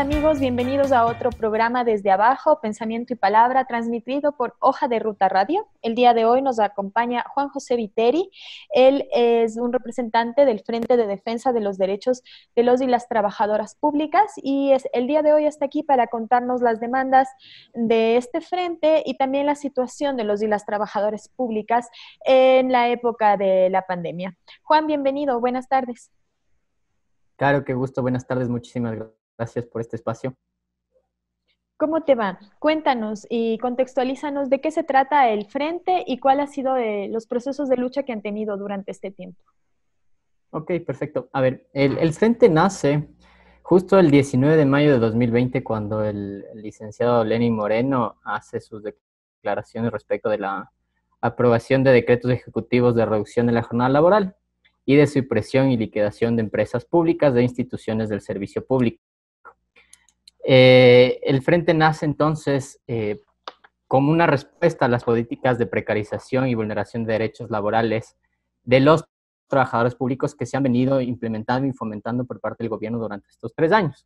amigos? Bienvenidos a otro programa Desde Abajo, Pensamiento y Palabra, transmitido por Hoja de Ruta Radio. El día de hoy nos acompaña Juan José Viteri. Él es un representante del Frente de Defensa de los Derechos de los y las Trabajadoras Públicas y el día de hoy está aquí para contarnos las demandas de este frente y también la situación de los y las trabajadoras públicas en la época de la pandemia. Juan, bienvenido. Buenas tardes. Claro, qué gusto. Buenas tardes. Muchísimas gracias por este espacio. ¿Cómo te va? Cuéntanos y contextualízanos de qué se trata el frente y cuál ha sido los procesos de lucha que han tenido durante este tiempo. Ok, perfecto. A ver, el Frente nace justo el 19 de mayo de 2020, cuando el licenciado Lenín Moreno hace sus declaraciones respecto de la aprobación de decretos ejecutivos de reducción de la jornada laboral y de supresión y liquidación de empresas públicas de instituciones del servicio público. El Frente nace entonces como una respuesta a las políticas de precarización y vulneración de derechos laborales de los trabajadores públicos que se han venido implementando y fomentando por parte del gobierno durante estos 3 años.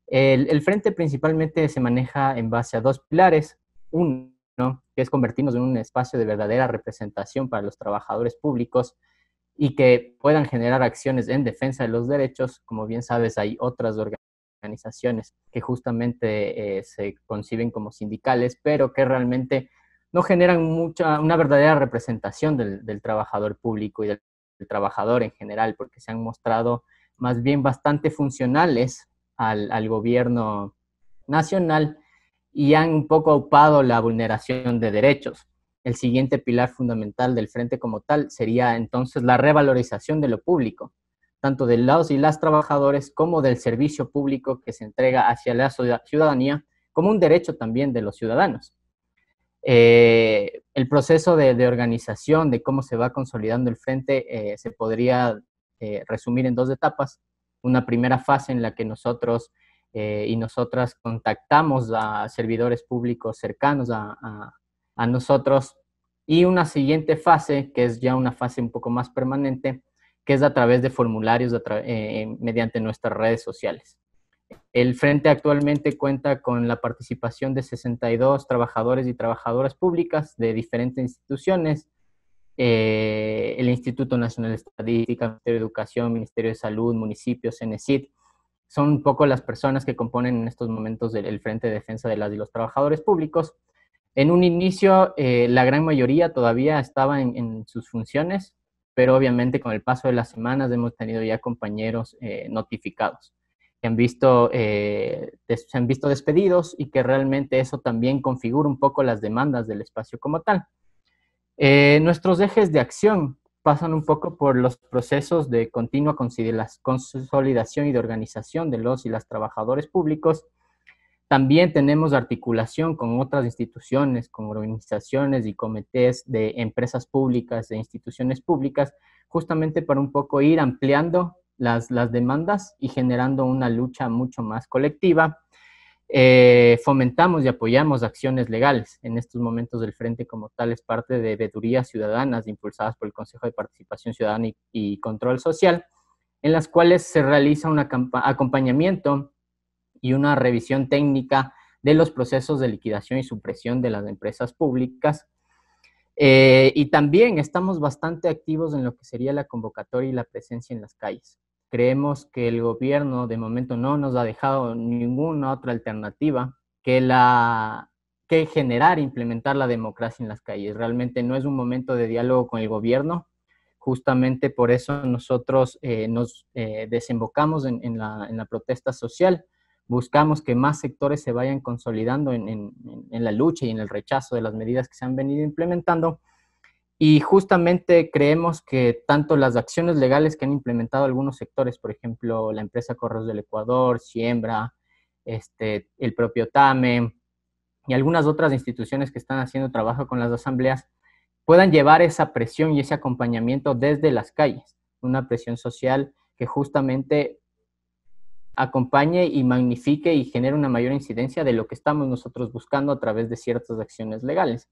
El Frente principalmente se maneja en base a 2 pilares. Uno, que es convertirnos en un espacio de verdadera representación para los trabajadores públicos y que puedan generar acciones en defensa de los derechos. Como bien sabes, hay otras organizaciones que justamente se conciben como sindicales, pero que realmente no generan una verdadera representación del trabajador público y del trabajador en general, porque se han mostrado más bien bastante funcionales al gobierno nacional y han un poco aupado la vulneración de derechos. El siguiente pilar fundamental del frente como tal sería entonces la revalorización de lo público, tanto de los y las trabajadores como del servicio público que se entrega hacia la ciudadanía como un derecho también de los ciudadanos. El proceso de organización, de cómo se va consolidando el frente, se podría resumir en 2 etapas. Una primera fase en la que nosotros y nosotras contactamos a servidores públicos cercanos a nosotros, y una siguiente fase, que es ya una fase un poco más permanente, que es a través de formularios mediante nuestras redes sociales. El Frente actualmente cuenta con la participación de 62 trabajadores y trabajadoras públicas de diferentes instituciones, el Instituto Nacional de Estadística, Ministerio de Educación, Ministerio de Salud, municipios, CENESID. Son un poco las personas que componen en estos momentos el Frente de Defensa de las y los Trabajadores Públicos. En un inicio, la gran mayoría todavía estaba en sus funciones, pero obviamente con el paso de las semanas hemos tenido ya compañeros notificados que se han visto despedidos, y que realmente eso también configura un poco las demandas del espacio como tal. Nuestros ejes de acción pasan un poco por los procesos de continua consolidación y de organización de los y las trabajadores públicos. También tenemos articulación con otras instituciones, con organizaciones y comités de empresas públicas, de instituciones públicas, justamente para un poco ir ampliando las demandas y generando una lucha mucho más colectiva. Fomentamos y apoyamos acciones legales. En estos momentos el Frente como tal es parte de veedurías ciudadanas impulsadas por el Consejo de Participación Ciudadana y Control Social, en las cuales se realiza un acompañamiento y una revisión técnica de los procesos de liquidación y supresión de las empresas públicas. Y también estamos bastante activos en lo que sería la convocatoria y la presencia en las calles. Creemos que el gobierno de momento no nos ha dejado ninguna otra alternativa que generar e implementar la democracia en las calles. Realmente no es un momento de diálogo con el gobierno. Justamente por eso nosotros nos desembocamos en la protesta social. Buscamos que más sectores se vayan consolidando en la lucha y en el rechazo de las medidas que se han venido implementando. Y justamente creemos que tanto las acciones legales que han implementado algunos sectores, por ejemplo, la empresa Correos del Ecuador, Siembra, el propio TAME y algunas otras instituciones que están haciendo trabajo con las asambleas, puedan llevar esa presión y ese acompañamiento desde las calles, una presión social que justamente acompañe y magnifique y genere una mayor incidencia de lo que estamos nosotros buscando a través de ciertas acciones legales.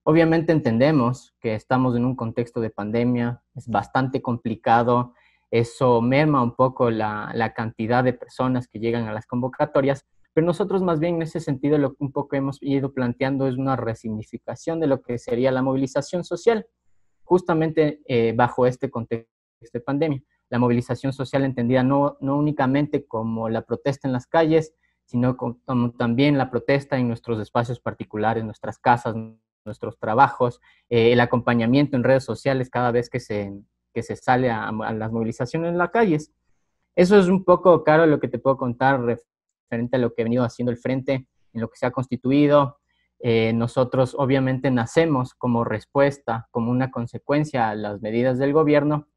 Obviamente entendemos que estamos en un contexto de pandemia, es bastante complicado eso merma un poco la cantidad de personas que llegan a las convocatorias, pero nosotros más bien en ese sentido lo que un poco hemos ido planteando es una resignificación de lo que sería la movilización social, justamente bajo este contexto de pandemia. La movilización social entendida no únicamente como la protesta en las calles, sino como también la protesta en nuestros espacios particulares, nuestras casas, nuestros trabajos, el acompañamiento en redes sociales cada vez que se sale a las movilizaciones en las calles. Eso es un poco, Caro, lo que te puedo contar referente a lo que ha venido haciendo el Frente, en lo que se ha constituido. Nosotros obviamente nacemos como respuesta, como una consecuencia a las medidas del gobierno.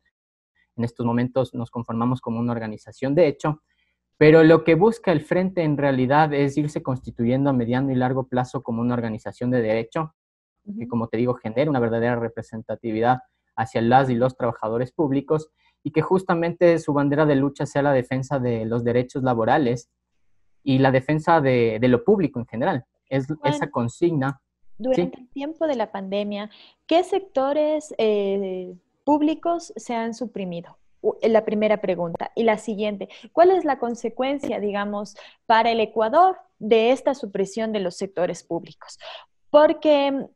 En estos momentos nos conformamos como una organización de hecho, pero lo que busca el Frente en realidad es irse constituyendo a mediano y largo plazo como una organización de derecho, que como te digo, genere una verdadera representatividad hacia las y los trabajadores públicos y que justamente su bandera de lucha sea la defensa de los derechos laborales y la defensa de lo público en general. Es esa Juan, consigna, ¿sí? durante el tiempo de la pandemia, ¿qué sectores públicos se han suprimido? La primera pregunta. Y la siguiente, ¿cuál es la consecuencia, digamos, para el Ecuador de esta supresión de los sectores públicos? Porque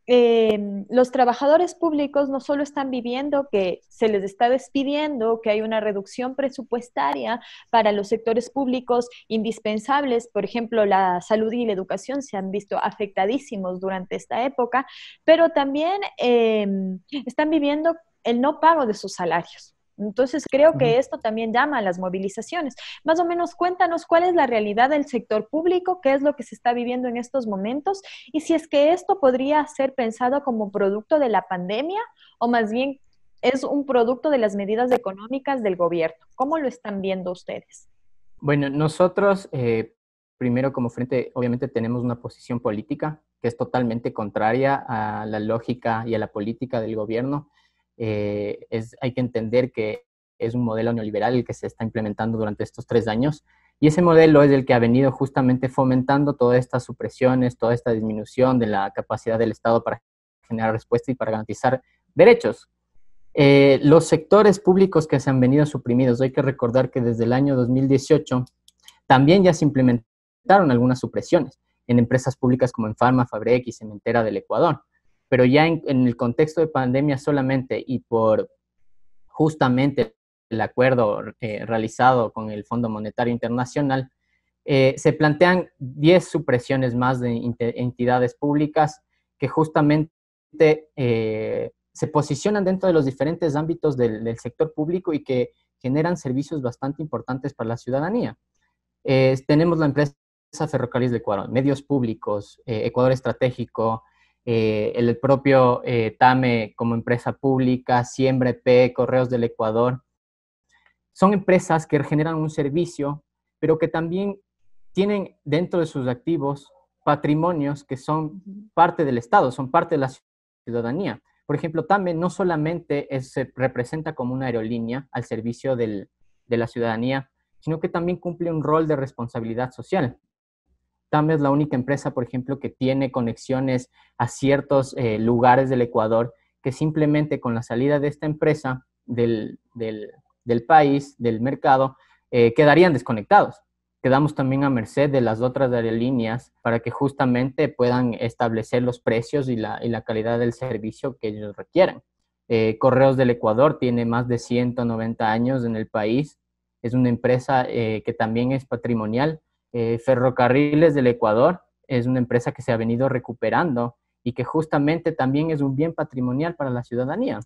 los trabajadores públicos no solo están viviendo que se les está despidiendo, que hay una reducción presupuestaria para los sectores públicos indispensables, por ejemplo, la salud y la educación se han visto afectadísimos durante esta época, pero también están viviendo el no pago de sus salarios. Entonces, creo que esto también llama a las movilizaciones. Más o menos cuéntanos cuál es la realidad del sector público, qué es lo que se está viviendo en estos momentos y si es que esto podría ser pensado como producto de la pandemia o más bien es un producto de las medidas económicas del gobierno. ¿Cómo lo están viendo ustedes? Bueno, nosotros primero como Frente obviamente tenemos una posición política que es totalmente contraria a la lógica y a la política del gobierno. Hay que entender que es un modelo neoliberal el que se está implementando durante estos 3 años y ese modelo es el que ha venido justamente fomentando todas estas supresiones, toda esta disminución de la capacidad del Estado para generar respuesta y para garantizar derechos. Los sectores públicos que se han venido suprimidos, hay que recordar que desde el año 2018 también ya se implementaron algunas supresiones en empresas públicas como en Farma, Fabrec y Cementera del Ecuador, pero ya en el contexto de pandemia solamente y por justamente el acuerdo realizado con el Fondo Monetario Internacional, se plantean 10 supresiones más de entidades públicas que justamente se posicionan dentro de los diferentes ámbitos del sector público y que generan servicios bastante importantes para la ciudadanía. Tenemos la empresa Ferrocarriles de Ecuador, medios públicos, Ecuador Estratégico, el propio TAME como empresa pública, Siembra EP, Correos del Ecuador. Son empresas que generan un servicio, pero que también tienen dentro de sus activos patrimonios que son parte del Estado, son parte de la ciudadanía. Por ejemplo, TAME no solamente se representa como una aerolínea al servicio de la ciudadanía, sino que también cumple un rol de responsabilidad social. TAME es la única empresa, por ejemplo, que tiene conexiones a ciertos lugares del Ecuador que simplemente con la salida de esta empresa del país, del mercado, quedarían desconectados. Quedamos también a merced de las otras aerolíneas para que justamente puedan establecer los precios y la calidad del servicio que ellos requieren. Correos del Ecuador tiene más de 190 años en el país. Es una empresa que también es patrimonial. Ferrocarriles del Ecuador es una empresa que se ha venido recuperando y que justamente también es un bien patrimonial para la ciudadanía.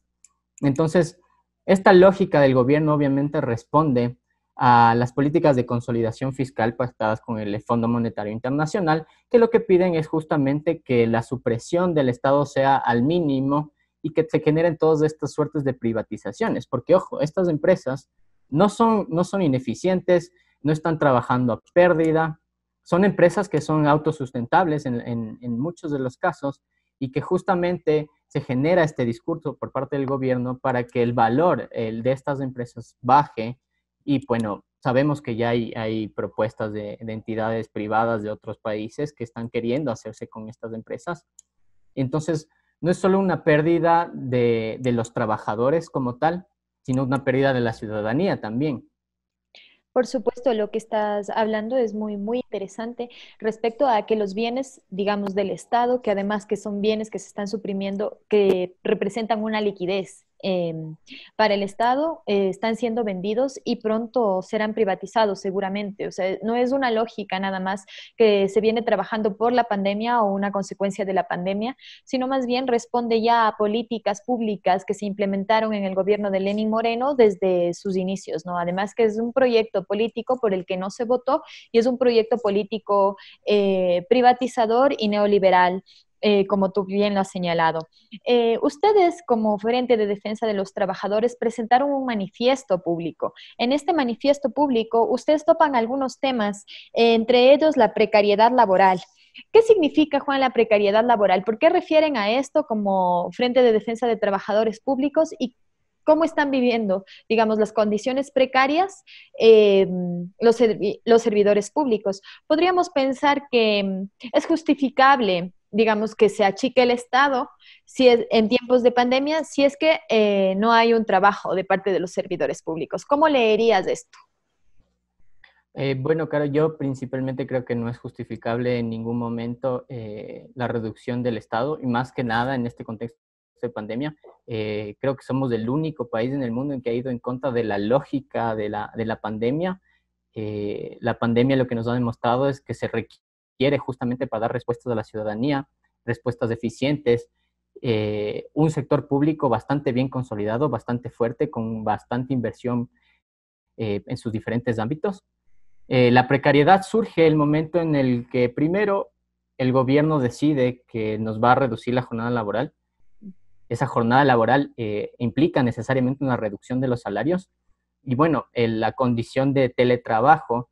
Entonces, esta lógica del gobierno obviamente responde a las políticas de consolidación fiscal pactadas con el Fondo Monetario Internacional, que lo que piden es justamente que la supresión del Estado sea al mínimo y que se generen todas estas suertes de privatizaciones, porque ojo, estas empresas no son ineficientes, no están trabajando a pérdida, son empresas que son autosustentables en muchos de los casos y que justamente se genera este discurso por parte del gobierno para que el valor de estas empresas baje y bueno, sabemos que ya hay propuestas de entidades privadas de otros países que están queriendo hacerse con estas empresas. Entonces, no es solo una pérdida de los trabajadores como tal, sino una pérdida de la ciudadanía también. Por supuesto, lo que estás hablando es muy, muy interesante respecto a que los bienes, digamos, del Estado, que además que son bienes que se están suprimiendo, que representan una liquidez para el Estado, están siendo vendidos y pronto serán privatizados seguramente. O sea, no es una lógica nada más que se viene trabajando por la pandemia o una consecuencia de la pandemia, sino más bien responde ya a políticas públicas que se implementaron en el gobierno de Lenín Moreno desde sus inicios, ¿no? Además que es un proyecto político por el que no se votó y es un proyecto político privatizador y neoliberal. Como tú bien lo has señalado. Ustedes, como Frente de Defensa de los Trabajadores, presentaron un manifiesto público. En este manifiesto público, ustedes topan algunos temas, entre ellos la precariedad laboral. ¿Qué significa, Juan, la precariedad laboral? ¿Por qué refieren a esto como Frente de Defensa de Trabajadores Públicos y cómo están viviendo, digamos, las condiciones precarias los servidores públicos? Podríamos pensar que es justificable, digamos, que se achique el Estado si es, en tiempos de pandemia, si es que no hay un trabajo de parte de los servidores públicos. ¿Cómo leerías esto? Bueno, claro, yo principalmente creo que no es justificable en ningún momento la reducción del Estado y más que nada en este contexto de pandemia. Creo que somos el único país en el mundo en que ha ido en contra de la lógica de la pandemia. La pandemia lo que nos ha demostrado es que se requiere justamente para dar respuestas a la ciudadanía, respuestas eficientes, un sector público bastante bien consolidado, bastante fuerte, con bastante inversión en sus diferentes ámbitos. La precariedad surge el momento en el que primero el gobierno decide que nos va a reducir la jornada laboral. Esa jornada laboral implica necesariamente una reducción de los salarios y bueno, la condición de teletrabajo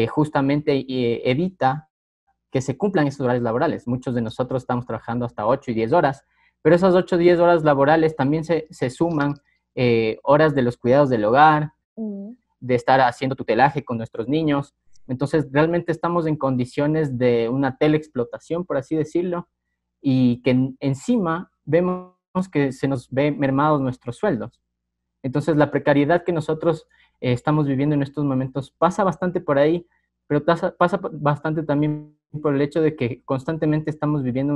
justamente evita que se cumplan esos horarios laborales. Muchos de nosotros estamos trabajando hasta 8 y 10 horas, pero esas 8 o 10 horas laborales también se suman horas de los cuidados del hogar, Mm. de estar haciendo tutelaje con nuestros niños. Entonces, realmente estamos en condiciones de una teleexplotación, por así decirlo, y que encima vemos que se nos ve mermados nuestros sueldos. Entonces, la precariedad que nosotros estamos viviendo en estos momentos pasa bastante por ahí, pero pasa bastante también por el hecho de que constantemente estamos viviendo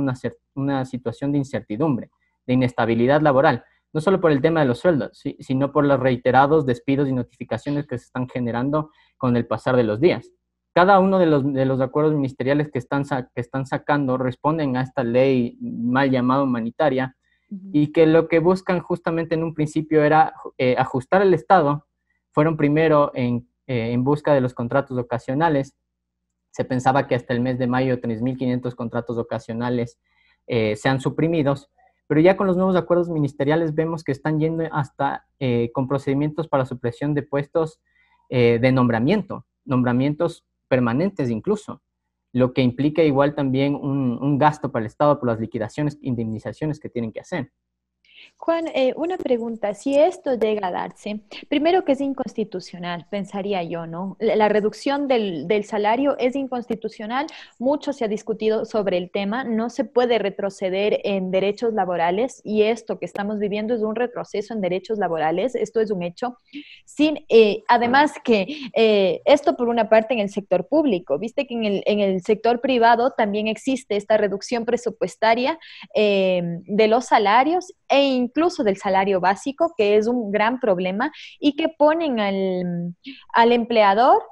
una situación de incertidumbre, de inestabilidad laboral, no solo por el tema de los sueldos, sino por los reiterados despidos y notificaciones que se están generando con el pasar de los días. Cada uno de los acuerdos ministeriales que están sacando responden a esta ley mal llamada humanitaria, y que lo que buscan justamente en un principio era ajustar el Estado. Fueron primero en busca de los contratos ocasionales. Se pensaba que hasta el mes de mayo 3.500 contratos ocasionales sean suprimidos, pero ya con los nuevos acuerdos ministeriales vemos que están yendo hasta con procedimientos para supresión de puestos de nombramientos permanentes incluso, lo que implica igual también un gasto para el Estado por las liquidaciones, indemnizaciones que tienen que hacer. Juan, una pregunta, si esto llega a darse, primero que es inconstitucional, pensaría yo, ¿no? La reducción del salario es inconstitucional, mucho se ha discutido sobre el tema, no se puede retroceder en derechos laborales y esto que estamos viviendo es un retroceso en derechos laborales, esto es un hecho, sin, además que esto por una parte en el sector público, viste que en el sector privado también existe esta reducción presupuestaria de los salarios e incluso del salario básico, que es un gran problema y que ponen al empleador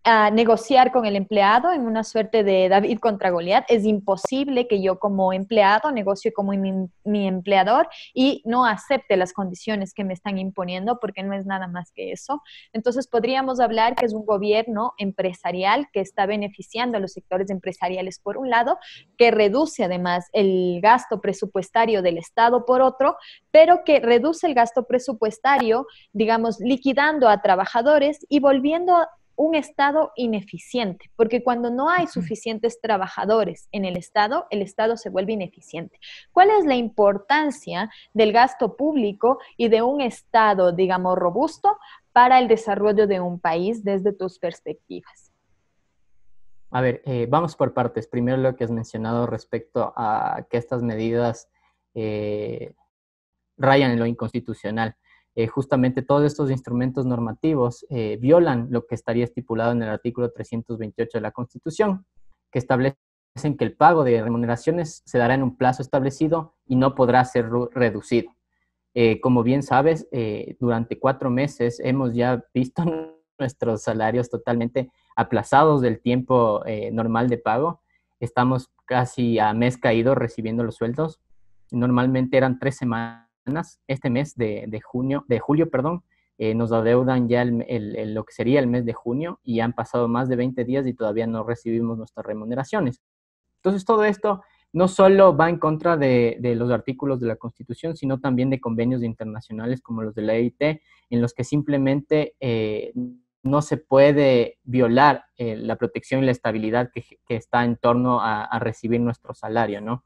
a negociar con el empleado en una suerte de David contra Goliat. Es imposible que yo como empleado negocie como mi empleador y no acepte las condiciones que me están imponiendo porque no es nada más que eso. Entonces podríamos hablar que es un gobierno empresarial que está beneficiando a los sectores empresariales por un lado, que reduce además el gasto presupuestario del Estado por otro, pero que reduce el gasto presupuestario, digamos, liquidando a trabajadores y volviendo un Estado ineficiente, porque cuando no hay suficientes trabajadores en el Estado se vuelve ineficiente. ¿Cuál es la importancia del gasto público y de un Estado, digamos, robusto para el desarrollo de un país desde tus perspectivas? A ver, vamos por partes. Primero lo que has mencionado respecto a que estas medidas rayan en lo inconstitucional. justamente todos estos instrumentos normativos violan lo que estaría estipulado en el artículo 328 de la Constitución, que establecen que el pago de remuneraciones se dará en un plazo establecido y no podrá ser reducido. Como bien sabes, durante 4 meses hemos ya visto nuestros salarios totalmente aplazados del tiempo normal de pago. Estamos casi a mes caído recibiendo los sueldos. Normalmente eran 3 semanas. Este mes de julio, perdón, nos adeudan ya lo que sería el mes de junio y han pasado más de 20 días y todavía no recibimos nuestras remuneraciones. Entonces, todo esto no solo va en contra de los artículos de la Constitución, sino también de convenios internacionales como los de la EIT, en los que simplemente no se puede violar la protección y la estabilidad que está en torno a recibir nuestro salario, ¿no?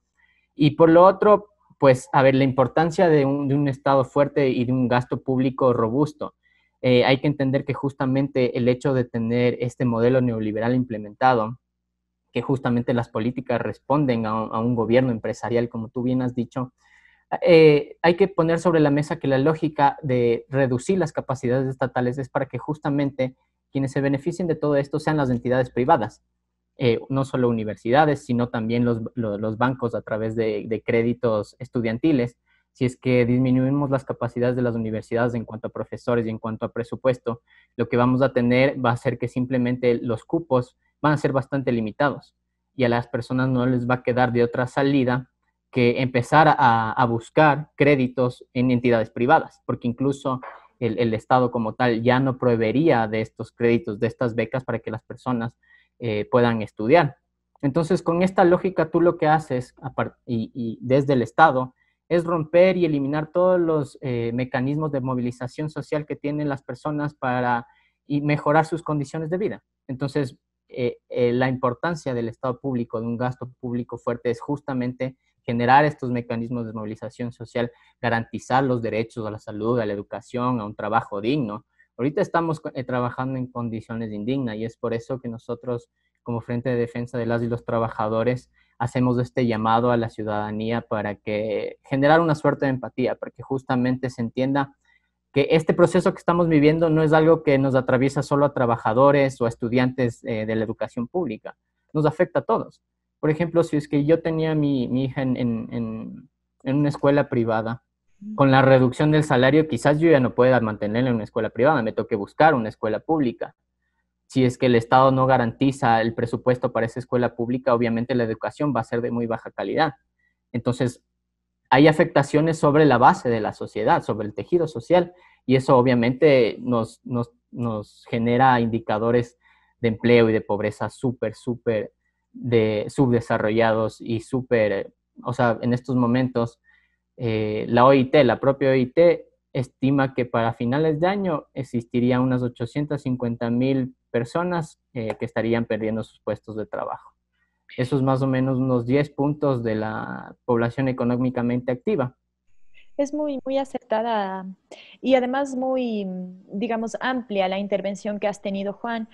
Y por lo otro, pues, a ver, la importancia de un Estado fuerte y de un gasto público robusto. Hay que entender que justamente el hecho de tener este modelo neoliberal implementado, que justamente las políticas responden a un gobierno empresarial, como tú bien has dicho, hay que poner sobre la mesa que la lógica de reducir las capacidades estatales es para que justamente quienes se beneficien de todo esto sean las entidades privadas, no solo universidades, sino también los bancos a través de créditos estudiantiles. Si es que disminuimos las capacidades de las universidades en cuanto a profesores y en cuanto a presupuesto, lo que vamos a tener va a ser que simplemente los cupos van a ser bastante limitados y a las personas no les va a quedar de otra salida que empezar a buscar créditos en entidades privadas, porque incluso el Estado como tal ya no proveería de estos créditos, de estas becas para que las personas puedan estudiar. Entonces, con esta lógica, tú lo que haces y desde el Estado es romper y eliminar todos los mecanismos de movilización social que tienen las personas para mejorar sus condiciones de vida. Entonces, la importancia del Estado público, de un gasto público fuerte, es justamente generar estos mecanismos de movilización social, garantizar los derechos a la salud, a la educación, a un trabajo digno. Ahorita estamos trabajando en condiciones indignas y es por eso que nosotros, como Frente de Defensa de las y los Trabajadores, hacemos este llamado a la ciudadanía para que generar una suerte de empatía, para que justamente se entienda que este proceso que estamos viviendo no es algo que nos atraviesa solo a trabajadores o a estudiantes de la educación pública, nos afecta a todos. Por ejemplo, si es que yo tenía mi hija en una escuela privada, con la reducción del salario, quizás yo ya no pueda mantenerla en una escuela privada, me toque buscar una escuela pública. Si es que el Estado no garantiza el presupuesto para esa escuela pública, obviamente la educación va a ser de muy baja calidad. Entonces, hay afectaciones sobre la base de la sociedad, sobre el tejido social, y eso obviamente nos genera indicadores de empleo y de pobreza súper subdesarrollados y o sea, en estos momentos, la OIT, la propia OIT, estima que para finales de año existirían unas 850,000 personas que estarían perdiendo sus puestos de trabajo. Eso es más o menos unos 10 puntos de la población económicamente activa. Es muy, muy acertada y además muy, digamos, amplia la intervención que has tenido, Juan.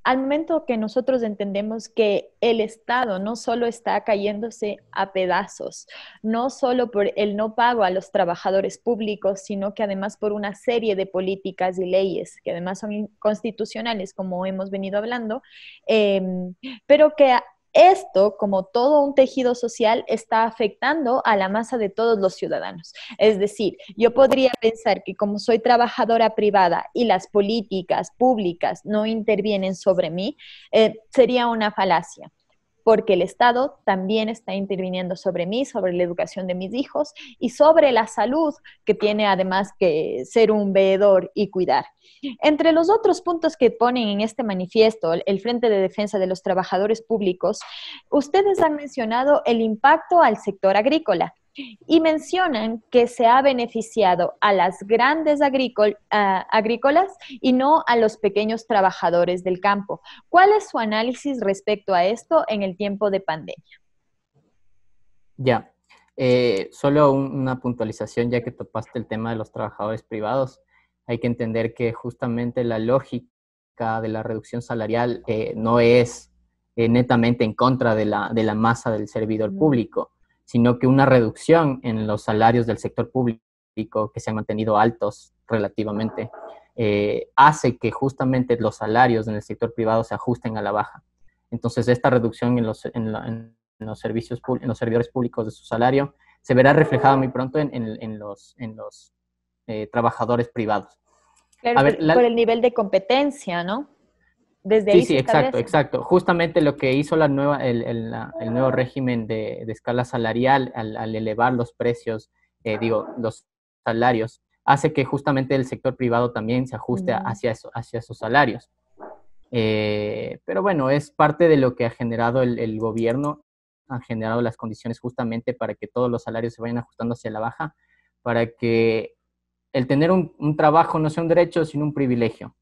Al momento que nosotros entendemos que el Estado no solo está cayéndose a pedazos, no solo por el no pago a los trabajadores públicos, sino que además por una serie de políticas y leyes que además son inconstitucionales, como hemos venido hablando, eh, pero que esto, como todo un tejido social, está afectando a la masa de todos los ciudadanos. Es decir, yo podría pensar que como soy trabajadora privada y las políticas públicas no intervienen sobre mí, sería una falacia porque el Estado también está interviniendo sobre mí, sobre la educación de mis hijos y sobre la salud que tiene además que ser un veedor y cuidar. Entre los otros puntos que ponen en este manifiesto, el Frente de Defensa de los Trabajadores Públicos, ustedes han mencionado el impacto al sector agrícola y mencionan que se ha beneficiado a las grandes agrícolas y no a los pequeños trabajadores del campo. ¿Cuál es su análisis respecto a esto en el tiempo de pandemia? Ya, solo una puntualización, ya que topaste el tema de los trabajadores privados. Hay que entender que justamente la lógica de la reducción salarial no es netamente en contra de la masa del servidor público, sino que una reducción en los salarios del sector público que se han mantenido altos relativamente, hace que justamente los salarios en el sector privado se ajusten a la baja. Entonces, esta reducción en los servidores públicos de su salario se verá reflejada muy pronto en los trabajadores privados. Claro, A ver, por el nivel de competencia, ¿no? Desde sí, ahí se sí, exacto, establece. exacto. Justamente lo que hizo el nuevo régimen de escala salarial al elevar los precios, los salarios, hace que justamente el sector privado también se ajuste Mm. hacia esos salarios. Pero bueno, es parte de lo que ha generado el gobierno, han generado las condiciones justamente para que todos los salarios se vayan ajustando hacia la baja, para que el tener un trabajo no sea un derecho, sino un privilegio.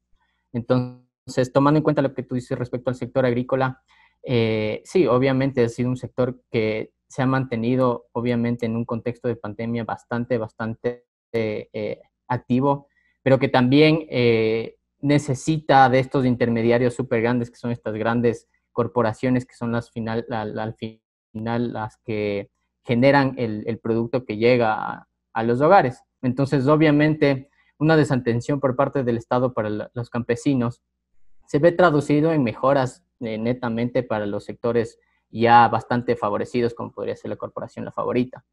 Entonces, tomando en cuenta lo que tú dices respecto al sector agrícola, sí, obviamente ha sido un sector que se ha mantenido, obviamente, en un contexto de pandemia bastante activo, pero que también necesita de estos intermediarios súper grandes, que son estas grandes corporaciones, que son al final las que generan el producto que llega a los hogares. Entonces, obviamente, una desatención por parte del Estado para los campesinos se ve traducido en mejoras netamente para los sectores ya bastante favorecidos, como podría ser la corporación La Favorita.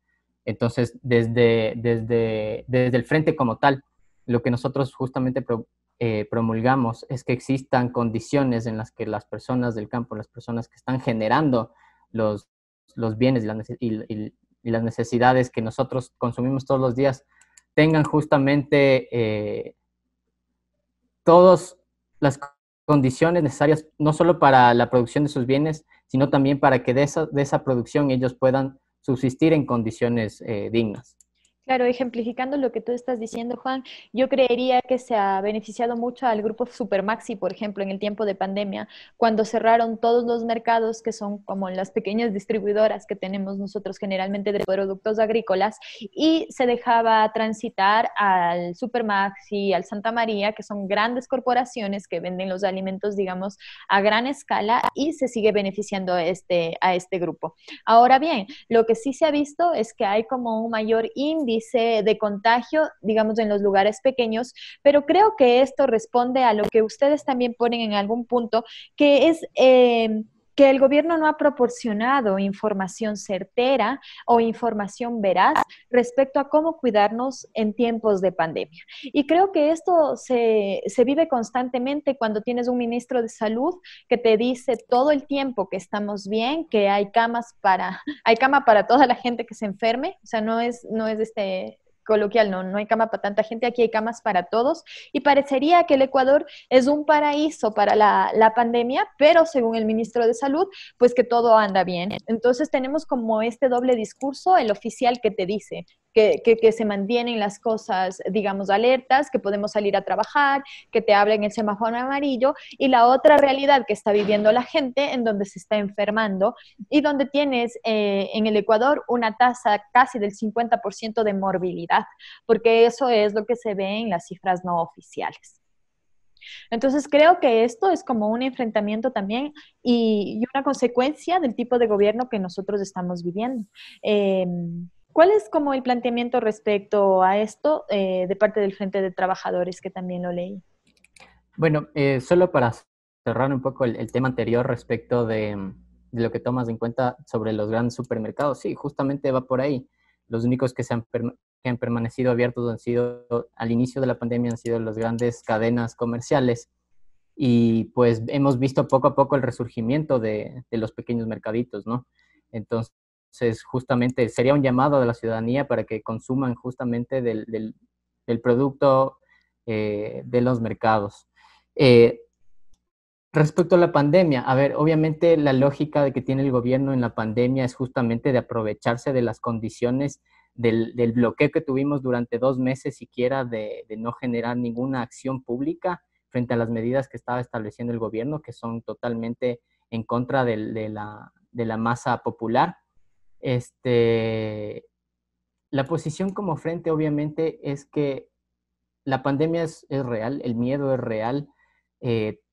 Entonces, desde el frente como tal, lo que nosotros justamente promulgamos es que existan condiciones en las que las personas del campo, las personas que están generando los, los bienes y las necesidades que nosotros consumimos todos los días, tengan justamente todas las condiciones necesarias, no solo para la producción de sus bienes, sino también para que de esa producción ellos puedan subsistir en condiciones dignas. Claro, ejemplificando lo que tú estás diciendo, Juan, yo creería que se ha beneficiado mucho al grupo Supermaxi, por ejemplo, en el tiempo de pandemia, cuando cerraron todos los mercados que son como las pequeñas distribuidoras que tenemos nosotros generalmente de productos agrícolas y se dejaba transitar al Supermaxi, al Santa María, que son grandes corporaciones que venden los alimentos, digamos, a gran escala y se sigue beneficiando a este grupo. Ahora bien, lo que sí se ha visto es que hay como un mayor índice de contagio, digamos, en los lugares pequeños, pero creo que esto responde a lo que ustedes también ponen en algún punto, que es que el gobierno no ha proporcionado información certera o información veraz respecto a cómo cuidarnos en tiempos de pandemia. Y creo que esto se vive constantemente cuando tienes un ministro de salud que te dice todo el tiempo que estamos bien, que hay cama para toda la gente que se enferme, o sea, no es coloquial, no hay cama para tanta gente, aquí hay camas para todos, y parecería que el Ecuador es un paraíso para la pandemia, pero según el ministro de Salud, pues que todo anda bien. Entonces tenemos como este doble discurso, el oficial que te dice que se mantienen las cosas, digamos, alertas, que podemos salir a trabajar, que te hablen el semáforo amarillo, y la otra realidad que está viviendo la gente en donde se está enfermando y donde tienes en el Ecuador una tasa casi del 50% de morbilidad, porque eso es lo que se ve en las cifras no oficiales. Entonces creo que esto es como un enfrentamiento también y una consecuencia del tipo de gobierno que nosotros estamos viviendo. Eh, ¿Cuál es como el planteamiento respecto a esto de parte del Frente de Trabajadores, que también lo leí? Bueno, solo para cerrar un poco el tema anterior respecto de lo que tomas en cuenta sobre los grandes supermercados, sí, justamente va por ahí. Los únicos que han permanecido abiertos han sido, al inicio de la pandemia, han sido las grandes cadenas comerciales y pues hemos visto poco a poco el resurgimiento de los pequeños mercaditos, ¿no? Entonces, justamente sería un llamado de la ciudadanía para que consuman justamente del producto de los mercados. Eh, Respecto a la pandemia, a ver, obviamente la lógica de que tiene el gobierno en la pandemia es justamente de aprovecharse de las condiciones del bloqueo que tuvimos durante 2 meses siquiera de no generar ninguna acción pública frente a las medidas que estaba estableciendo el gobierno, que son totalmente en contra de la masa popular. Este, la posición como frente obviamente es que la pandemia es real, el miedo es real.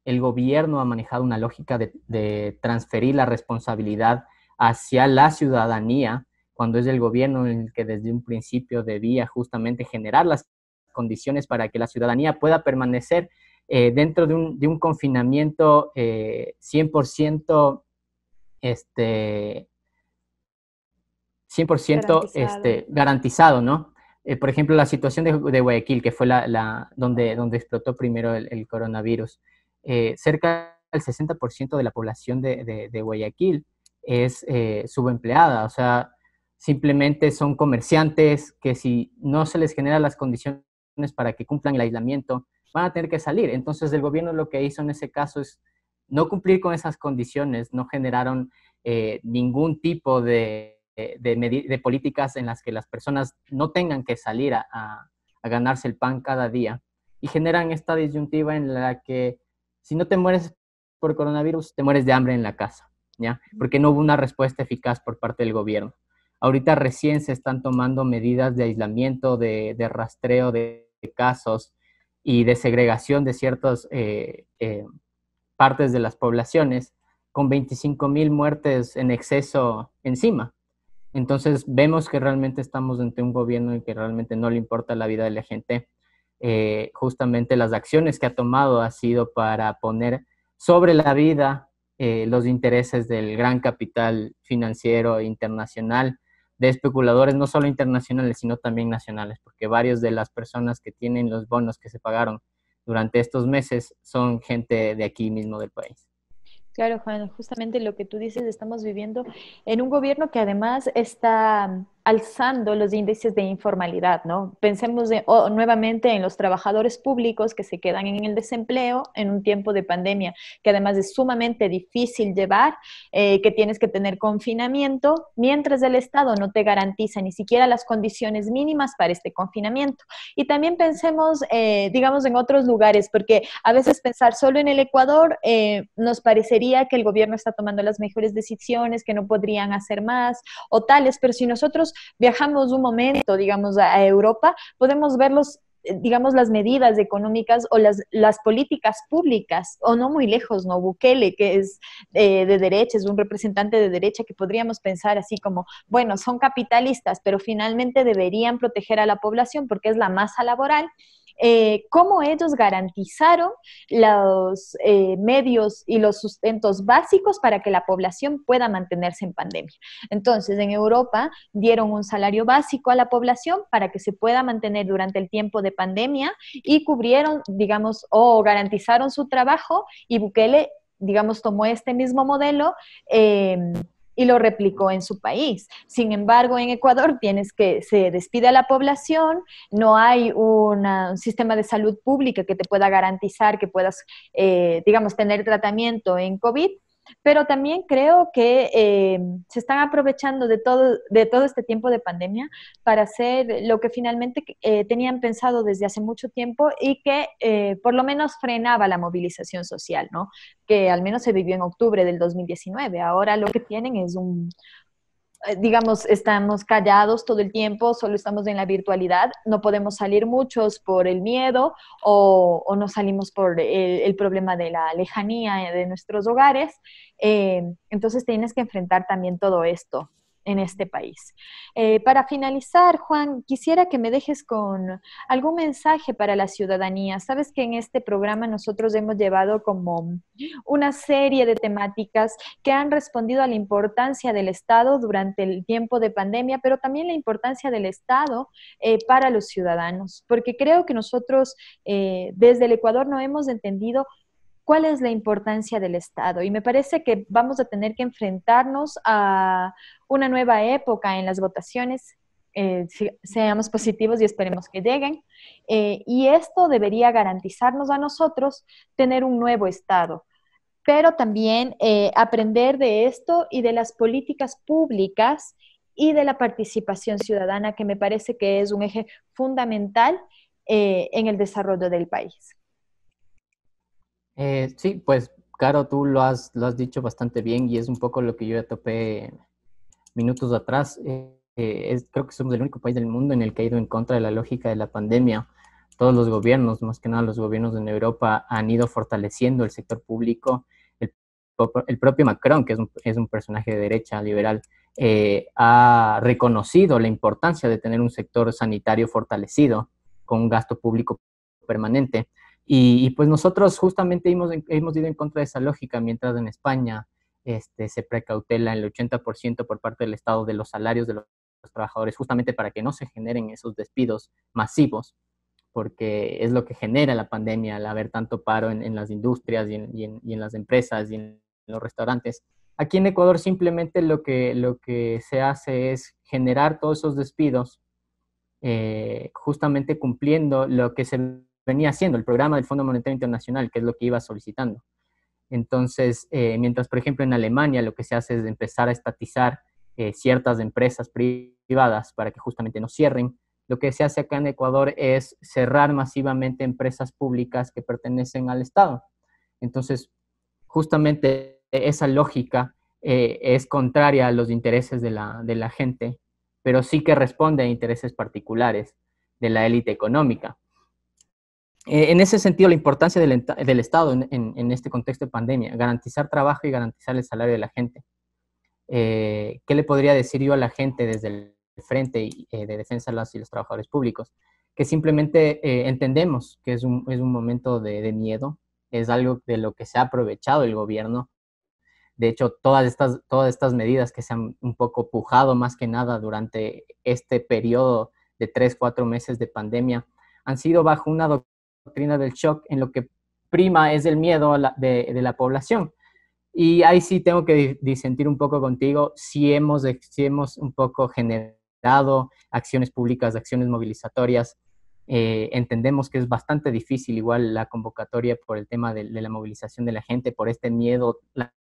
El gobierno ha manejado una lógica de transferir la responsabilidad hacia la ciudadanía, cuando es el gobierno el que desde un principio debía justamente generar las condiciones para que la ciudadanía pueda permanecer dentro de un confinamiento 100%, este, 100% Garantizado. garantizado, ¿no? Por ejemplo, la situación de Guayaquil, que fue donde explotó primero el coronavirus. Cerca del 60% de la población de Guayaquil es subempleada, o sea, simplemente son comerciantes que si no se les generan las condiciones para que cumplan el aislamiento, van a tener que salir. Entonces, el gobierno lo que hizo en ese caso es no cumplir con esas condiciones, no generaron ningún tipo de políticas en las que las personas no tengan que salir a ganarse el pan cada día, y generan esta disyuntiva en la que si no te mueres por coronavirus, te mueres de hambre en la casa, ¿ya? Porque no hubo una respuesta eficaz por parte del gobierno. Ahorita recién se están tomando medidas de aislamiento, de rastreo de casos y de segregación de ciertas partes de las poblaciones, con 25,000 muertes en exceso encima. Entonces vemos que realmente estamos ante un gobierno y que realmente no le importa la vida de la gente. Justamente las acciones que ha tomado ha sido para poner sobre la vida los intereses del gran capital financiero internacional, de especuladores no solo internacionales, sino también nacionales, porque varias de las personas que tienen los bonos que se pagaron durante estos meses son gente de aquí mismo del país. Claro, Juan, justamente lo que tú dices, estamos viviendo en un gobierno que además está alzando los índices de informalidad, ¿no? Pensemos nuevamente en los trabajadores públicos que se quedan en el desempleo en un tiempo de pandemia, que además es sumamente difícil llevar, que tienes que tener confinamiento, mientras el Estado no te garantiza ni siquiera las condiciones mínimas para este confinamiento. Y también pensemos, digamos, en otros lugares, porque a veces pensar solo en el Ecuador nos parecería que el gobierno está tomando las mejores decisiones, que no podrían hacer más o tales, pero si nosotros viajamos un momento, digamos, a Europa, podemos ver digamos, las medidas económicas o las políticas públicas, o no muy lejos, ¿no? Bukele, que es de derecha, es un representante de derecha que podríamos pensar así como, bueno, son capitalistas, pero finalmente deberían proteger a la población porque es la masa laboral. Cómo ellos garantizaron los medios y los sustentos básicos para que la población pueda mantenerse en pandemia. Entonces, en Europa dieron un salario básico a la población para que se pueda mantener durante el tiempo de pandemia y cubrieron, digamos, o garantizaron su trabajo, y Bukele, digamos, tomó este mismo modelo y lo replicó en su país. Sin embargo, en Ecuador se despide a la población, no hay un sistema de salud pública que te pueda garantizar que puedas, digamos, tener tratamiento en COVID, pero también creo que se están aprovechando de todo este tiempo de pandemia para hacer lo que finalmente tenían pensado desde hace mucho tiempo y que por lo menos frenaba la movilización social, ¿no? Que al menos se vivió en octubre del 2019. Ahora lo que tienen es digamos, estamos callados todo el tiempo, solo estamos en la virtualidad, no podemos salir muchos por el miedo o no salimos por el problema de la lejanía de nuestros hogares. Entonces tienes que enfrentar también todo esto en este país. Para finalizar, Juan, quisiera que me dejes con algún mensaje para la ciudadanía. Sabes que en este programa nosotros hemos llevado como una serie de temáticas que han respondido a la importancia del Estado durante el tiempo de pandemia, pero también la importancia del Estado para los ciudadanos, porque creo que nosotros desde el Ecuador no hemos entendido cuál es la importancia del Estado. Y me parece que vamos a tener que enfrentarnos a una nueva época en las votaciones. Seamos positivos y esperemos que lleguen. Y esto debería garantizarnos a nosotros tener un nuevo Estado, pero también aprender de esto y de las políticas públicas y de la participación ciudadana, que me parece que es un eje fundamental en el desarrollo del país. Sí, pues, Caro, tú lo has dicho bastante bien y es un poco lo que yo ya topé minutos atrás. Creo que somos el único país del mundo en el que ha ido en contra de la lógica de la pandemia. Todos los gobiernos, más que nada los gobiernos en Europa, han ido fortaleciendo el sector público. El propio Macron, que es un personaje de derecha liberal, ha reconocido la importancia de tener un sector sanitario fortalecido con un gasto público permanente. Pues nosotros justamente hemos ido en contra de esa lógica, mientras en España se precautela el 80% por parte del Estado de los salarios de los trabajadores, justamente para que no se generen esos despidos masivos, porque es lo que genera la pandemia, al haber tanto paro en las industrias y en las empresas y en los restaurantes. Aquí en Ecuador simplemente lo que se hace es generar todos esos despidos, justamente cumpliendo lo que se venía haciendo, el programa del Fondo Monetario Internacional, que es lo que iba solicitando. Entonces, mientras, por ejemplo, en Alemania lo que se hace es empezar a estatizar ciertas empresas privadas para que justamente no cierren, lo que se hace acá en Ecuador es cerrar masivamente empresas públicas que pertenecen al Estado. Entonces, justamente esa lógica es contraria a los intereses de la gente, pero sí que responde a intereses particulares de la élite económica. En ese sentido, la importancia del Estado en este contexto de pandemia, garantizar trabajo y garantizar el salario de la gente. ¿Qué le podría decir yo a la gente desde el Frente de Defensa de las y los Trabajadores Públicos? Que simplemente entendemos que es un momento de miedo, es algo de lo que se ha aprovechado el gobierno. De hecho, todas estas medidas que se han un poco pujado más que nada durante este periodo de 3, 4 meses de pandemia han sido bajo una doctrina del shock en lo que prima es el miedo de la población. Y ahí sí tengo que disentir un poco contigo, si hemos un poco generado acciones públicas, acciones movilizatorias. Entendemos que es bastante difícil igual la convocatoria por el tema de la movilización de la gente, por este miedo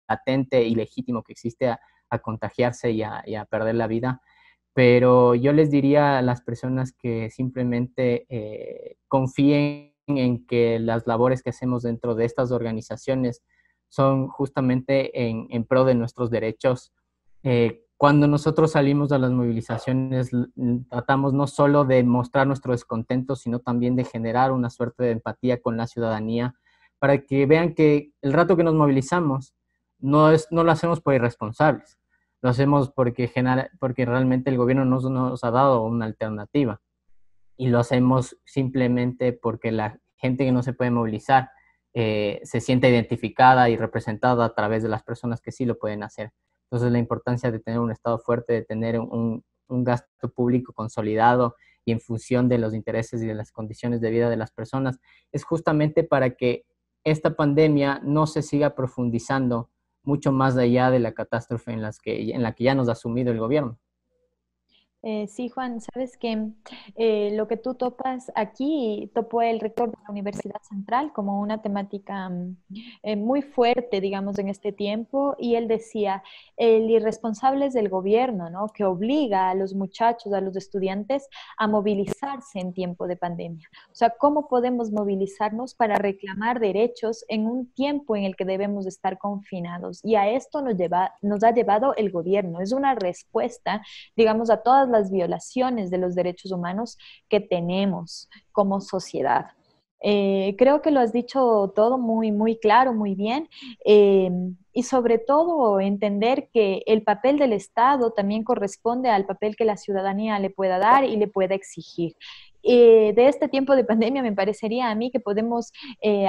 latente y legítimo que existe a contagiarse y a perder la vida. Pero yo les diría a las personas que simplemente confíen en que las labores que hacemos dentro de estas organizaciones son justamente en pro de nuestros derechos. Cuando nosotros salimos a las movilizaciones, tratamos no solo de mostrar nuestro descontento, sino también de generar una suerte de empatía con la ciudadanía, para que vean que el rato que nos movilizamos no lo hacemos por irresponsables, lo hacemos porque realmente el gobierno nos ha dado una alternativa, y lo hacemos simplemente porque la gente que no se puede movilizar se siente identificada y representada a través de las personas que sí lo pueden hacer. Entonces, la importancia de tener un Estado fuerte, de tener un gasto público consolidado y en función de los intereses y de las condiciones de vida de las personas, es justamente para que esta pandemia no se siga profundizando mucho más allá de la catástrofe en la que ya nos ha sumido el gobierno. Sí, Juan, sabes que lo que tú topas aquí topó el rector de la Universidad Central como una temática muy fuerte, digamos, en este tiempo, y él decía, el irresponsable es del gobierno, ¿no? Que obliga a los muchachos, a los estudiantes a movilizarse en tiempo de pandemia. O sea, ¿cómo podemos movilizarnos para reclamar derechos en un tiempo en el que debemos estar confinados? Y a esto nos ha llevado el gobierno. Es una respuesta, digamos, a todas las violaciones de los derechos humanos que tenemos como sociedad. Creo que lo has dicho todo muy, muy claro, muy bien, eh, y sobre todo entender que el papel del Estado también corresponde al papel que la ciudadanía le pueda dar y le pueda exigir. De este tiempo de pandemia me parecería a mí que podemos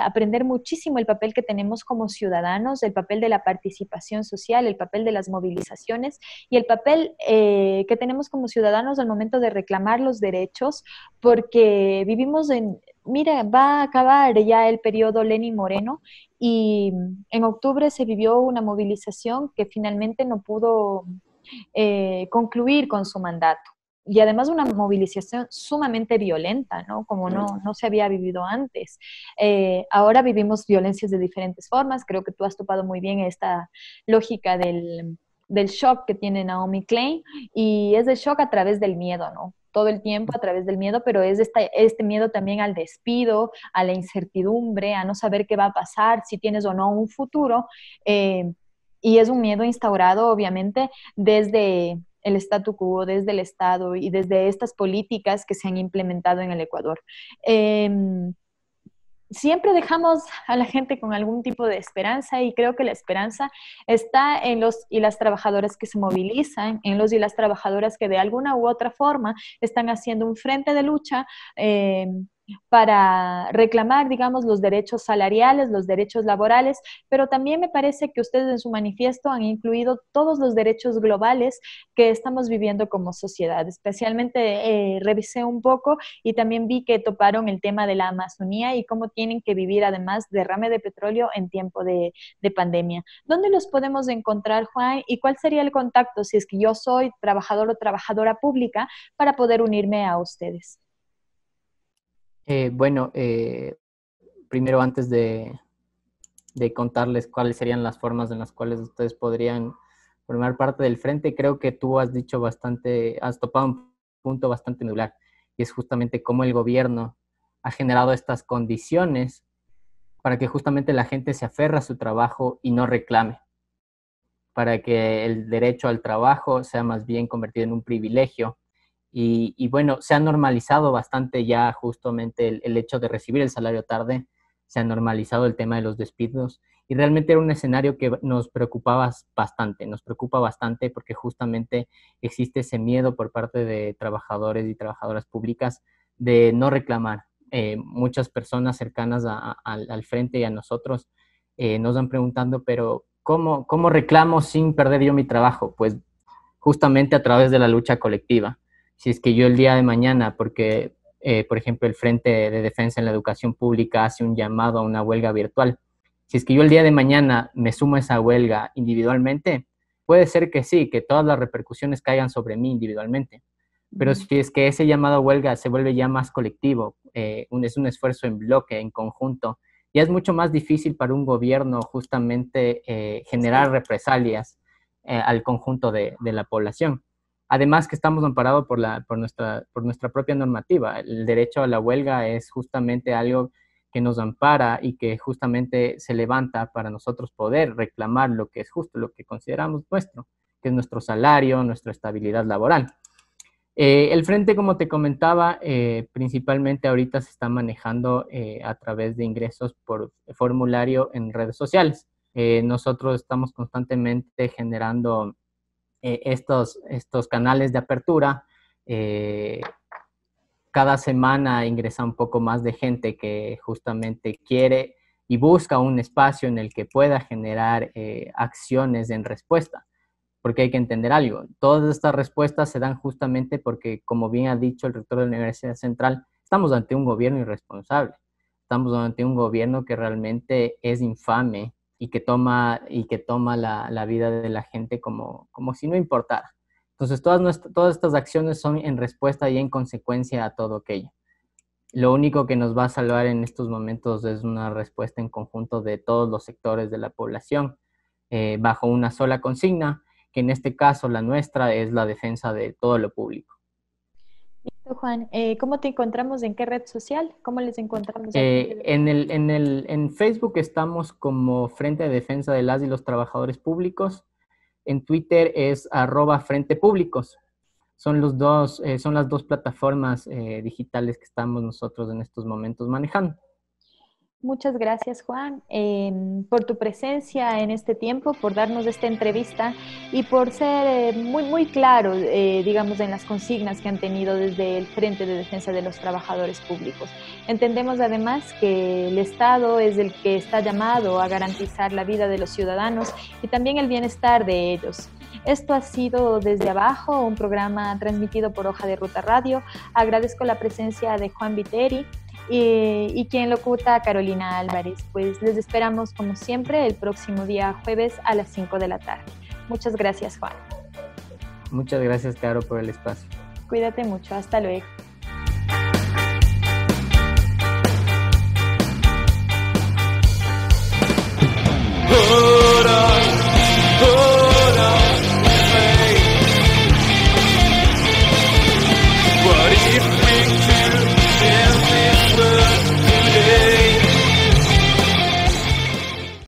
aprender muchísimo el papel que tenemos como ciudadanos, el papel de la participación social, el papel de las movilizaciones y el papel que tenemos como ciudadanos al momento de reclamar los derechos, porque vivimos mira, va a acabar ya el periodo Lenin Moreno y en octubre se vivió una movilización que finalmente no pudo concluir con su mandato. Y además una movilización sumamente violenta, ¿no? Como no se había vivido antes. Ahora vivimos violencias de diferentes formas. Creo que tú has topado muy bien esta lógica del shock que tiene Naomi Klein, y es el shock a través del miedo, ¿no? Todo el tiempo a través del miedo, pero es este miedo también al despido, a la incertidumbre, a no saber qué va a pasar, si tienes o no un futuro. Y es un miedo instaurado, obviamente, desde el statu quo, desde el Estado y desde estas políticas que se han implementado en el Ecuador. siempre dejamos a la gente con algún tipo de esperanza y creo que la esperanza está en los y las trabajadoras que se movilizan, en los y las trabajadoras que de alguna u otra forma están haciendo un frente de lucha eh, para reclamar, digamos, los derechos salariales, los derechos laborales, pero también me parece que ustedes en su manifiesto han incluido todos los derechos globales que estamos viviendo como sociedad. Especialmente revisé un poco y también vi que toparon el tema de la Amazonía y cómo tienen que vivir además derrame de petróleo en tiempo de pandemia. ¿Dónde los podemos encontrar, Juan? ¿Y cuál sería el contacto si es que yo soy trabajador o trabajadora pública para poder unirme a ustedes? Bueno, primero antes de contarles cuáles serían las formas en las cuales ustedes podrían formar parte del frente, creo que tú has dicho bastante, has topado un punto bastante medular, y es justamente cómo el gobierno ha generado estas condiciones para que justamente la gente se aferre a su trabajo y no reclame, para que el derecho al trabajo sea más bien convertido en un privilegio. Y bueno, se ha normalizado bastante ya justamente el hecho de recibir el salario tarde, se ha normalizado el tema de los despidos y realmente era un escenario que nos preocupaba bastante, nos preocupa bastante porque justamente existe ese miedo por parte de trabajadores y trabajadoras públicas de no reclamar. Muchas personas cercanas al frente y a nosotros nos van preguntando, pero ¿cómo reclamo sin perder yo mi trabajo? Pues justamente a través de la lucha colectiva. Si es que yo el día de mañana, porque, por ejemplo, el Frente de Defensa en la Educación Pública hace un llamado a una huelga virtual, si es que yo el día de mañana me sumo a esa huelga individualmente, puede ser que sí, que todas las repercusiones caigan sobre mí individualmente. Pero si es que ese llamado a huelga se vuelve ya más colectivo, es un esfuerzo en bloque, en conjunto, ya es mucho más difícil para un gobierno justamente generar represalias al conjunto de la población. Además que estamos amparados por nuestra propia normativa. El derecho a la huelga es justamente algo que nos ampara y que justamente se levanta para nosotros poder reclamar lo que es justo, lo que consideramos nuestro, que es nuestro salario, nuestra estabilidad laboral. El frente, como te comentaba, principalmente ahorita se está manejando a través de ingresos por formulario en redes sociales. Nosotros estamos constantemente generando estos canales de apertura. Cada semana ingresa un poco más de gente que justamente quiere y busca un espacio en el que pueda generar acciones en respuesta, porque hay que entender algo. Todas estas respuestas se dan justamente porque, como bien ha dicho el rector de la Universidad Central, estamos ante un gobierno irresponsable. Estamos ante un gobierno que realmente es infame y que toma la vida de la gente como si no importara. Entonces, todas estas acciones son en respuesta y en consecuencia a todo aquello. Lo único que nos va a salvar en estos momentos es una respuesta en conjunto de todos los sectores de la población, bajo una sola consigna, que en este caso la nuestra es la defensa de todo lo público. Listo, Juan. ¿Cómo te encontramos? ¿En qué red social? ¿Cómo les encontramos al frente de... En Facebook estamos como Frente de Defensa de las y los Trabajadores Públicos. En Twitter es @frentepúblicos. Son las dos plataformas digitales que estamos nosotros en estos momentos manejando. Muchas gracias, Juan, por tu presencia en este tiempo, por darnos esta entrevista y por ser muy claro, digamos, en las consignas que han tenido desde el Frente de Defensa de los Trabajadores Públicos. Entendemos además que el Estado es el que está llamado a garantizar la vida de los ciudadanos y también el bienestar de ellos. Esto ha sido Desde Abajo, un programa transmitido por Hoja de Ruta Radio. Agradezco la presencia de Juan Viteri y quien locuta Carolina Álvarez. Pues les esperamos como siempre el próximo día jueves a las 5 de la tarde. Muchas gracias, Juan. Muchas gracias, Caro, por el espacio. Cuídate mucho. Hasta luego.